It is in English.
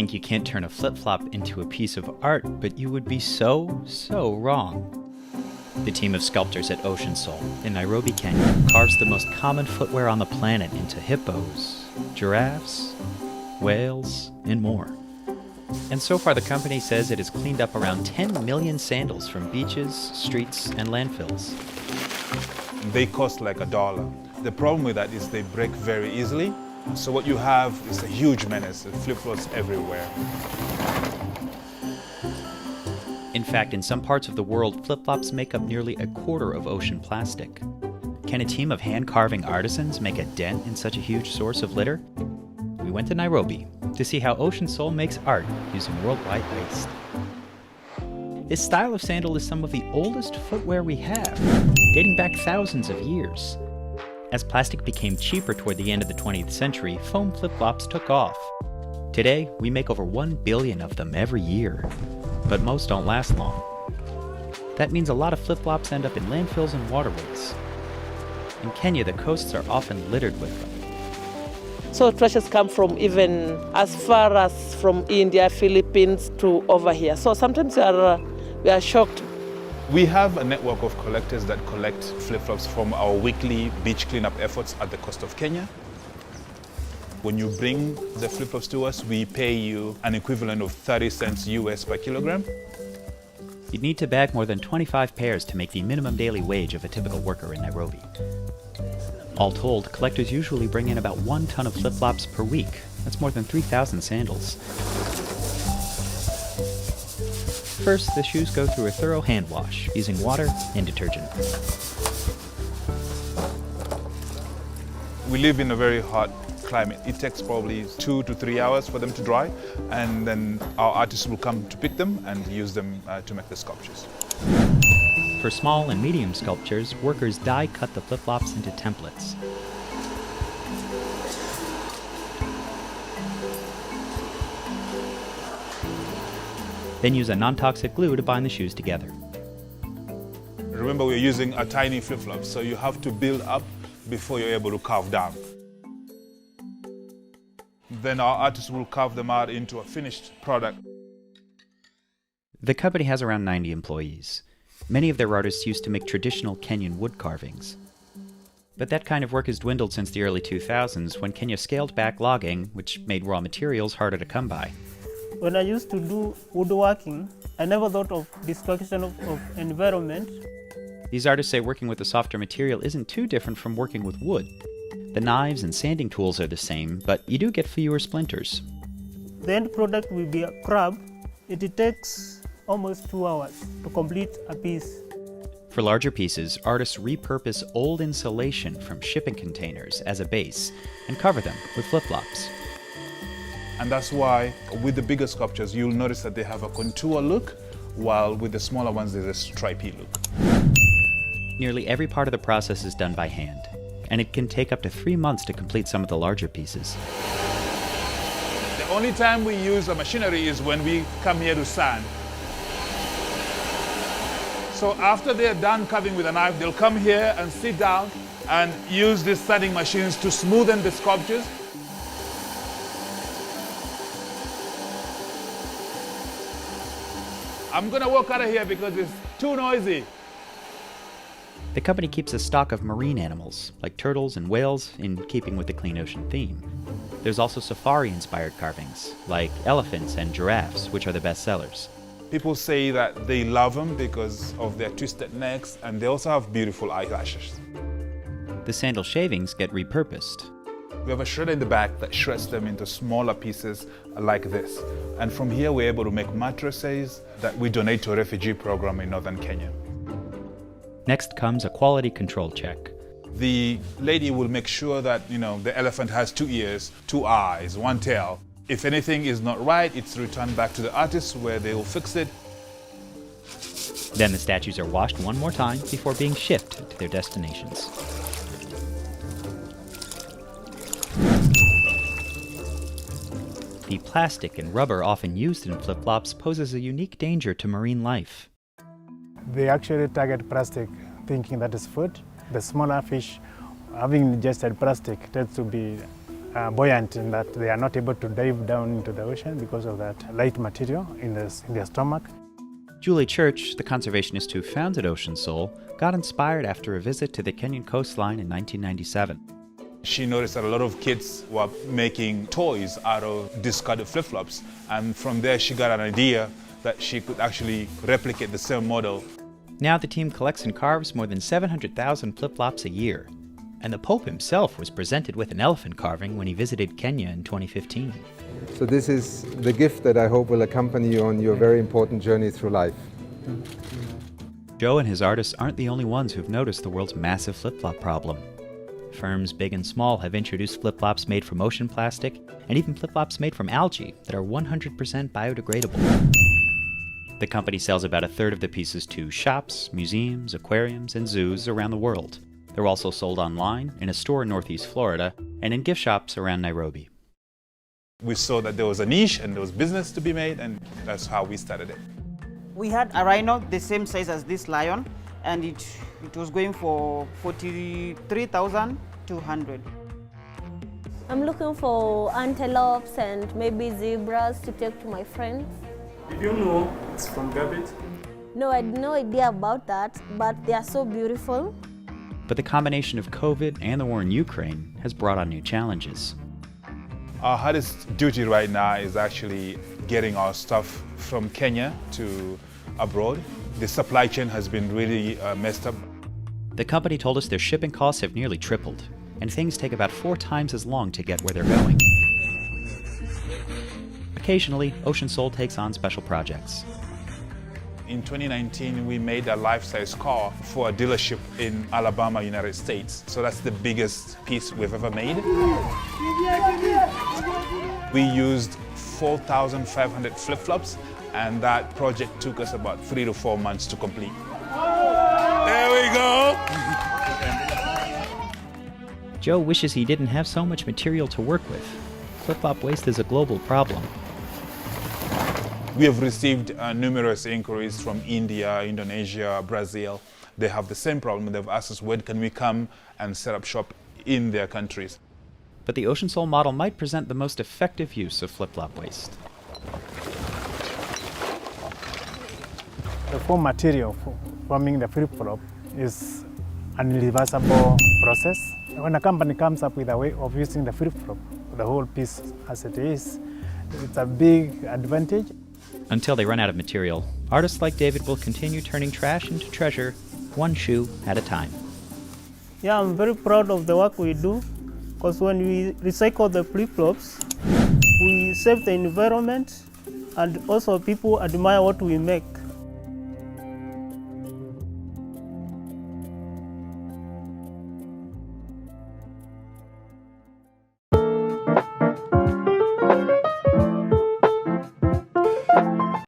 think you can't turn a flip-flop into a piece of art, but you would be so wrong. The team of sculptors at Ocean Soul in Nairobi, Kenya, carves the most common footwear on the planet into hippos, giraffes, whales, and more. And so far the company says it has cleaned up around 10 million sandals from beaches, streets, and landfills. They cost like $1. The problem with that is they break very easily. So what you have is a huge menace. It flip-flops everywhere. In fact, in some parts of the world, flip-flops make up nearly a quarter of ocean plastic. Can a team of hand-carving artisans make a dent in such a huge source of litter? We went to Nairobi to see how Ocean Soul makes art using worldwide waste. This style of sandal is some of the oldest footwear we have, dating back thousands of years. As plastic became cheaper toward the end of the 20th century, foam flip-flops took off. Today, we make over 1 billion of them every year, but most don't last long. That means a lot of flip-flops end up in landfills and waterways. In Kenya, the coasts are often littered with them. So treasures come from even as far as from India, Philippines to over here. So sometimes we are shocked. We have a network of collectors that collect flip-flops from our weekly beach cleanup efforts at the coast of Kenya. When you bring the flip-flops to us, we pay you an equivalent of 30 cents US per kilogram. You'd need to bag more than 25 pairs to make the minimum daily wage of a typical worker in Nairobi. All told, collectors usually bring in about 1 ton of flip-flops per week. That's more than 3,000 sandals. First, the shoes go through a thorough hand wash using water and detergent. We live in a very hot climate. It takes probably 2 to 3 hours for them to dry, and then our artists will come to pick them and use them to make the sculptures. For small and medium sculptures, workers die-cut the flip-flops into templates. Then use a non-toxic glue to bind the shoes together. Remember, we're using a tiny flip-flop, so you have to build up before you're able to carve down. Then our artists will carve them out into a finished product. The company has around 90 employees. Many of their artists used to make traditional Kenyan wood carvings. But that kind of work has dwindled since the early 2000s when Kenya scaled back logging, which made raw materials harder to come by. When I used to do woodworking, I never thought of destruction of environment. These artists say working with a softer material isn't too different from working with wood. The knives and sanding tools are the same, but you do get fewer splinters. The end product will be a crab. It takes almost 2 hours to complete a piece. For larger pieces, artists repurpose old insulation from shipping containers as a base and cover them with flip-flops. And that's why with the bigger sculptures, you'll notice that they have a contour look, while with the smaller ones, there's a stripy look. Nearly every part of the process is done by hand, and it can take up to 3 months to complete some of the larger pieces. The only time we use a machinery is when we come here to sand. So after they're done carving with a knife, they'll come here and sit down and use these sanding machines to smoothen the sculptures. I'm gonna walk out of here because it's too noisy. The company keeps a stock of marine animals, like turtles and whales, in keeping with the clean ocean theme. There's also safari-inspired carvings, like elephants and giraffes, which are the best sellers. People say that they love them because of their twisted necks, and they also have beautiful eyelashes. The sandal shavings get repurposed. We have a shredder in the back that shreds them into smaller pieces like this. And from here, we're able to make mattresses that we donate to a refugee program in northern Kenya. Next comes a quality control check. The lady will make sure that, the elephant has 2 ears, 2 eyes, 1 tail. If anything is not right, it's returned back to the artist where they will fix it. Then the statues are washed one more time before being shipped to their destinations. The plastic and rubber often used in flip-flops poses a unique danger to marine life. They actually target plastic, thinking that is food. The smaller fish, having ingested plastic, tends to be buoyant in that they are not able to dive down into the ocean because of that light material in their stomach. Julie Church, the conservationist who founded Ocean Soul, got inspired after a visit to the Kenyan coastline in 1997. She noticed that a lot of kids were making toys out of discarded flip-flops, and from there she got an idea that she could actually replicate the same model. Now the team collects and carves more than 700,000 flip-flops a year. And the Pope himself was presented with an elephant carving when he visited Kenya in 2015. So this is the gift that I hope will accompany you on your very important journey through life. Joe and his artists aren't the only ones who've noticed the world's massive flip-flop problem. Firms big and small have introduced flip-flops made from ocean plastic, and even flip-flops made from algae that are 100% biodegradable. The company sells about a third of the pieces to shops, museums, aquariums, and zoos around the world. They're also sold online, in a store in Northeast Florida, and in gift shops around Nairobi. We saw that there was a niche and there was business to be made, and that's how we started it. We had a rhino the same size as this lion, and it was going for 43,200. I'm looking for antelopes and maybe zebras to take to my friends. Did you know it's from garbage? No, I had no idea about that, but they are so beautiful. But the combination of COVID and the war in Ukraine has brought on new challenges. Our hardest duty right now is actually getting our stuff from Kenya to abroad. The supply chain has been really messed up. The company told us their shipping costs have nearly tripled, and things take about 4 times as long to get where they're going. Occasionally, Ocean Soul takes on special projects. In 2019, we made a life-size car for a dealership in Alabama, United States. So that's the biggest piece we've ever made. We used 4,500 flip-flops, and that project took us about 3 to 4 months to complete. There we go! Joe wishes he didn't have so much material to work with. Flip-flop waste is a global problem. We have received numerous inquiries from India, Indonesia, Brazil. They have the same problem. They've asked us, when can we come and set up shop in their countries? But the Ocean Soul model might present the most effective use of flip-flop waste. The foam material for forming the flip-flop is an irreversible process. When a company comes up with a way of using the flip-flop, the whole piece as it is, it's a big advantage. Until they run out of material, artists like David will continue turning trash into treasure, one shoe at a time. Yeah, I'm very proud of the work we do, because when we recycle the flip-flops, we save the environment, and also people admire what we make.